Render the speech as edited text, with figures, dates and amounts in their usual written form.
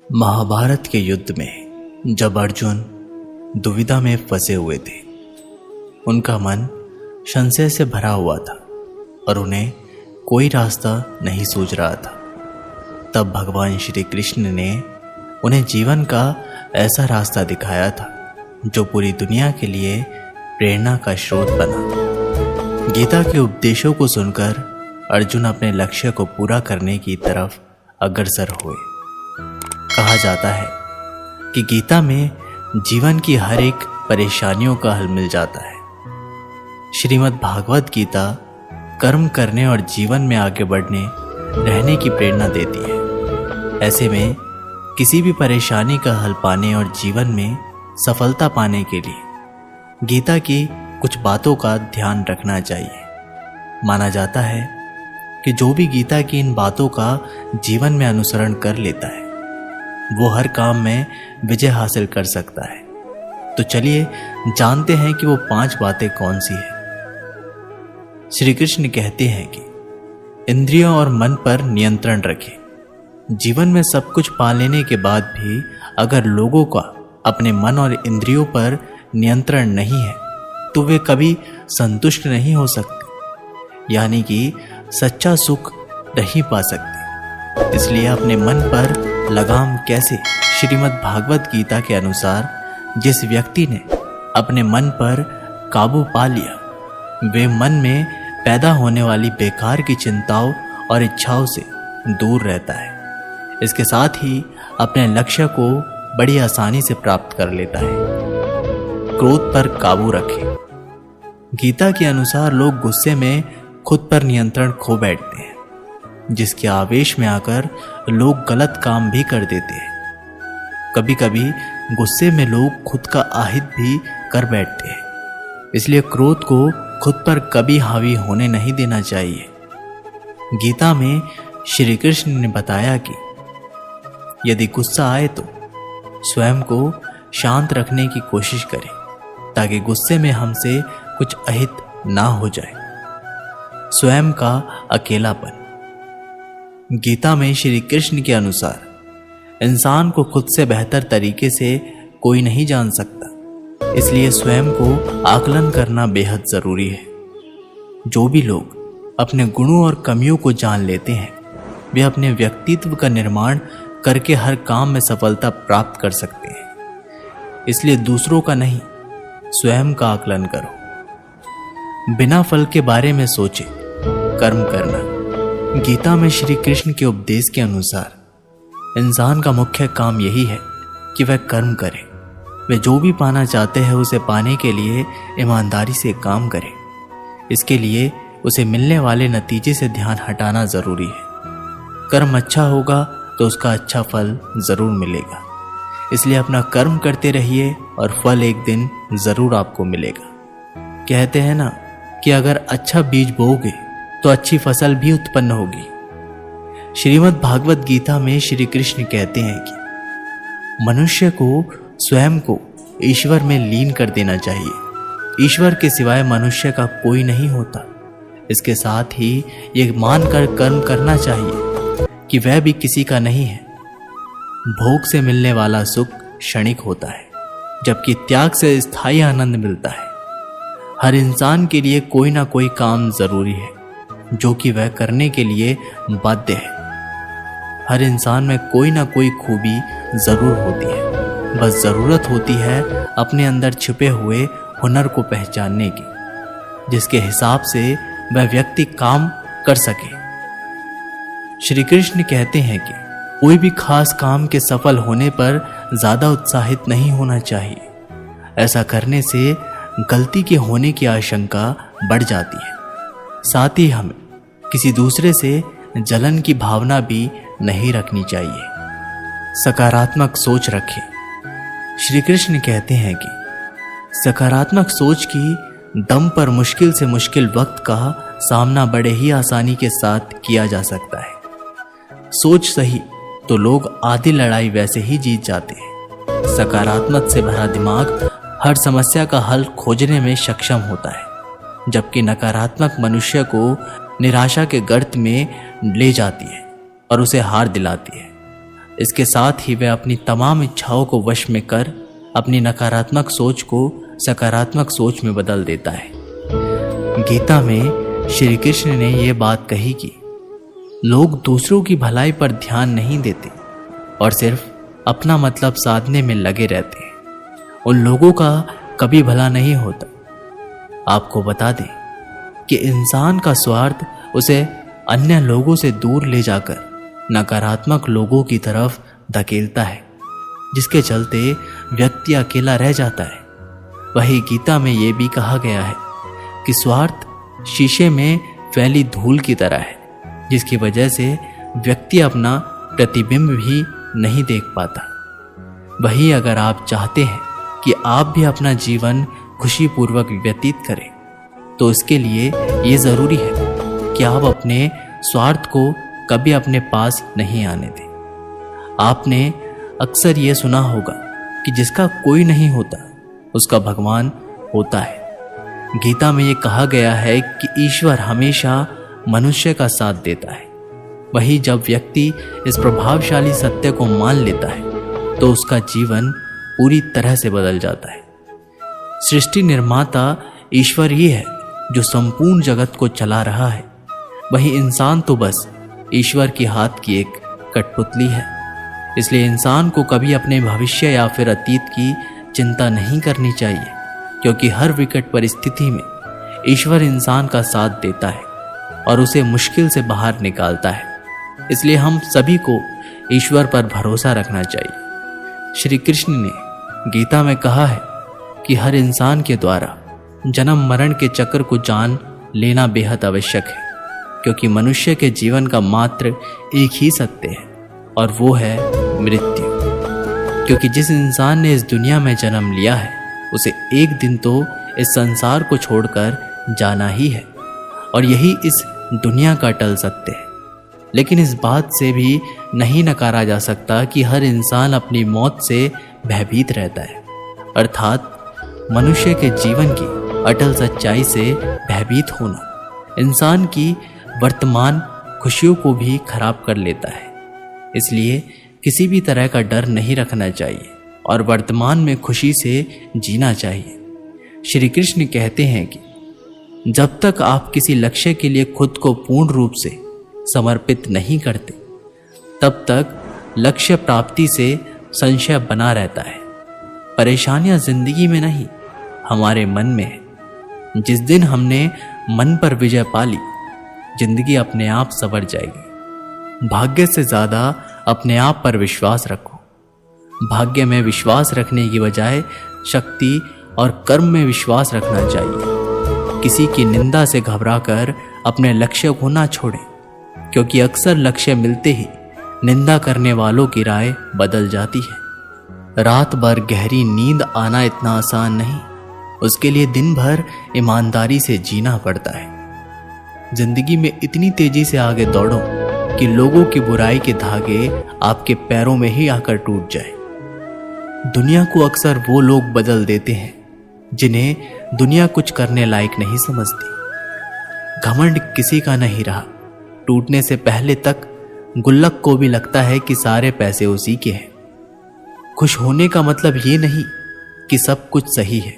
महाभारत के युद्ध में जब अर्जुन दुविधा में फंसे हुए थे, उनका मन संशय से भरा हुआ था और उन्हें कोई रास्ता नहीं सूझ रहा था। तब भगवान श्री कृष्ण ने उन्हें जीवन का ऐसा रास्ता दिखाया था जो पूरी दुनिया के लिए प्रेरणा का स्रोत बना। गीता के उपदेशों को सुनकर अर्जुन अपने लक्ष्य को पूरा करने की तरफ अग्रसर हुए। कहा जाता है कि गीता में जीवन की हर एक परेशानियों का हल मिल जाता है। श्रीमद् भागवत गीता कर्म करने और जीवन में आगे बढ़ने रहने की प्रेरणा देती है। ऐसे में किसी भी परेशानी का हल पाने और जीवन में सफलता पाने के लिए गीता की कुछ बातों का ध्यान रखना चाहिए। माना जाता है कि जो भी गीता की इन बातों का जीवन में अनुसरण कर लेता है वो हर काम में विजय हासिल कर सकता है। तो चलिए जानते हैं कि वो 5 बातें कौन सी है। श्री कृष्ण कहते हैं कि इंद्रियों और मन पर नियंत्रण रखें। जीवन में सब कुछ पा लेने के बाद भी अगर लोगों का अपने मन और इंद्रियों पर नियंत्रण नहीं है तो वे कभी संतुष्ट नहीं हो सकते, यानी कि सच्चा सुख नहीं पा सकते। इसलिए अपने मन पर लगाम कैसे? श्रीमद् भागवत गीता के अनुसार जिस व्यक्ति ने अपने मन पर काबू पा लिया वे मन में पैदा होने वाली बेकार की चिंताओं और इच्छाओं से दूर रहता है। इसके साथ ही अपने लक्ष्य को बड़ी आसानी से प्राप्त कर लेता है। क्रोध पर काबू रखें। गीता के अनुसार लोग गुस्से में खुद पर नियंत्रण खो बैठते हैं, जिसके आवेश में आकर लोग गलत काम भी कर देते हैं। कभी कभी गुस्से में लोग खुद का अहित भी कर बैठते हैं। इसलिए क्रोध को खुद पर कभी हावी होने नहीं देना चाहिए। गीता में श्री कृष्ण ने बताया कि यदि गुस्सा आए तो स्वयं को शांत रखने की कोशिश करें ताकि गुस्से में हमसे कुछ अहित ना हो जाए। स्वयं का अकेलापन। गीता में श्री कृष्ण के अनुसार इंसान को खुद से बेहतर तरीके से कोई नहीं जान सकता, इसलिए स्वयं को आकलन करना बेहद जरूरी है। जो भी लोग अपने गुणों और कमियों को जान लेते हैं वे अपने व्यक्तित्व का निर्माण करके हर काम में सफलता प्राप्त कर सकते हैं। इसलिए दूसरों का नहीं, स्वयं का आकलन करो। बिना फल के बारे में सोचे कर्म करना। गीता में श्री कृष्ण के उपदेश के अनुसार इंसान का मुख्य काम यही है कि वह कर्म करे। वह जो भी पाना चाहते हैं उसे पाने के लिए ईमानदारी से काम करे। इसके लिए उसे मिलने वाले नतीजे से ध्यान हटाना जरूरी है। कर्म अच्छा होगा तो उसका अच्छा फल जरूर मिलेगा। इसलिए अपना कर्म करते रहिए और फल एक दिन जरूर आपको मिलेगा। कहते हैं ना कि अगर अच्छा बीज बोओगे तो अच्छी फसल भी उत्पन्न होगी। श्रीमद् भागवत गीता में श्री कृष्ण कहते हैं कि मनुष्य को स्वयं को ईश्वर में लीन कर देना चाहिए। ईश्वर के सिवाय मनुष्य का कोई नहीं होता। इसके साथ ही ये मानकर कर्म करना चाहिए कि वह भी किसी का नहीं है। भोग से मिलने वाला सुख क्षणिक होता है, जबकि त्याग से स्थायी आनंद मिलता है। हर इंसान के लिए कोई ना कोई काम जरूरी है जो कि वह करने के लिए बाध्य है। हर इंसान में कोई ना कोई खूबी जरूर होती है, बस जरूरत होती है अपने अंदर छिपे हुए हुनर को पहचानने की, जिसके हिसाब से वह व्यक्ति काम कर सके। श्री कृष्ण कहते हैं कि कोई भी खास काम के सफल होने पर ज्यादा उत्साहित नहीं होना चाहिए। ऐसा करने से गलती के होने की आशंका बढ़ जाती है। साथ ही हमें किसी दूसरे से जलन की भावना भी नहीं रखनी चाहिए। सकारात्मक सोच रखें। श्री कृष्ण कहते हैं कि सकारात्मक सोच की दम पर मुश्किल से मुश्किल वक्त का सामना बड़े ही आसानी के साथ किया जा सकता है। सोच सही तो लोग आधी लड़ाई वैसे ही जीत जाते हैं। सकारात्मक से भरा दिमाग हर समस्या का हल खोजने में सक्षम होता है, जबकि नकारात्मक मनुष्य को निराशा के गर्त में ले जाती है और उसे हार दिलाती है। इसके साथ ही वह अपनी तमाम इच्छाओं को वश में कर अपनी नकारात्मक सोच को सकारात्मक सोच में बदल देता है। गीता में श्री कृष्ण ने यह बात कही कि लोग दूसरों की भलाई पर ध्यान नहीं देते और सिर्फ अपना मतलब साधने में लगे रहते हैं। उन लोगों का कभी भला नहीं होता। आपको बता दें कि इंसान का स्वार्थ उसे अन्य लोगों से दूर ले जाकर नकारात्मक लोगों की तरफ धकेलता है, जिसके चलते व्यक्ति अकेला रह जाता है। वही गीता में यह भी कहा गया है कि स्वार्थ शीशे में फैली धूल की तरह है, जिसकी वजह से व्यक्ति अपना प्रतिबिंब भी नहीं देख पाता। वही अगर आप चाहते हैं कि आप भी अपना जीवन खुशीपूर्वक व्यतीत करें, तो इसके लिए ये ज़रूरी है कि आप अपने स्वार्थ को कभी अपने पास नहीं आने दें। आपने अक्सर ये सुना होगा कि जिसका कोई नहीं होता उसका भगवान होता है। गीता में ये कहा गया है कि ईश्वर हमेशा मनुष्य का साथ देता है। वही जब व्यक्ति इस प्रभावशाली सत्य को मान लेता है तो उसका जीवन पूरी तरह से बदल जाता है। सृष्टि निर्माता ईश्वर ही है जो संपूर्ण जगत को चला रहा है। वही इंसान तो बस ईश्वर के हाथ की एक कठपुतली है। इसलिए इंसान को कभी अपने भविष्य या फिर अतीत की चिंता नहीं करनी चाहिए, क्योंकि हर विकट परिस्थिति में ईश्वर इंसान का साथ देता है और उसे मुश्किल से बाहर निकालता है। इसलिए हम सभी को ईश्वर पर भरोसा रखना चाहिए। श्री कृष्ण ने गीता में कहा है कि हर इंसान के द्वारा जन्म मरण के चक्र को जान लेना बेहद आवश्यक है, क्योंकि मनुष्य के जीवन का मात्र एक ही सत्य है और वो है मृत्यु। क्योंकि जिस इंसान ने इस दुनिया में जन्म लिया है उसे एक दिन तो इस संसार को छोड़कर जाना ही है और यही इस दुनिया का टल सत्य है। लेकिन इस बात से भी नहीं नकारा जा सकता कि हर इंसान अपनी मौत से भयभीत रहता है, अर्थात मनुष्य के जीवन की अटल सच्चाई से भयभीत होना इंसान की वर्तमान खुशियों को भी खराब कर लेता है। इसलिए किसी भी तरह का डर नहीं रखना चाहिए और वर्तमान में खुशी से जीना चाहिए। श्री कृष्ण कहते हैं कि जब तक आप किसी लक्ष्य के लिए खुद को पूर्ण रूप से समर्पित नहीं करते, तब तक लक्ष्य प्राप्ति से संशय बना रहता है। परेशानियां जिंदगी में नहीं, हमारे मन में है। जिस दिन हमने मन पर विजय पा ली, जिंदगी अपने आप संवर जाएगी। भाग्य से ज्यादा अपने आप पर विश्वास रखो। भाग्य में विश्वास रखने की बजाय शक्ति और कर्म में विश्वास रखना चाहिए। किसी की निंदा से घबराकर अपने लक्ष्य को ना छोड़ें, क्योंकि अक्सर लक्ष्य मिलते ही निंदा करने वालों की राय बदल जाती है। रात भर गहरी नींद आना इतना आसान नहीं, उसके लिए दिन भर ईमानदारी से जीना पड़ता है। जिंदगी में इतनी तेजी से आगे दौड़ो कि लोगों की बुराई के धागे आपके पैरों में ही आकर टूट जाए। दुनिया को अक्सर वो लोग बदल देते हैं जिन्हें दुनिया कुछ करने लायक नहीं समझती। घमंड किसी का नहीं रहा। टूटने से पहले तक गुल्लक को भी लगता है कि सारे पैसे उसी के हैं। खुश होने का मतलब ये नहीं कि सब कुछ सही है,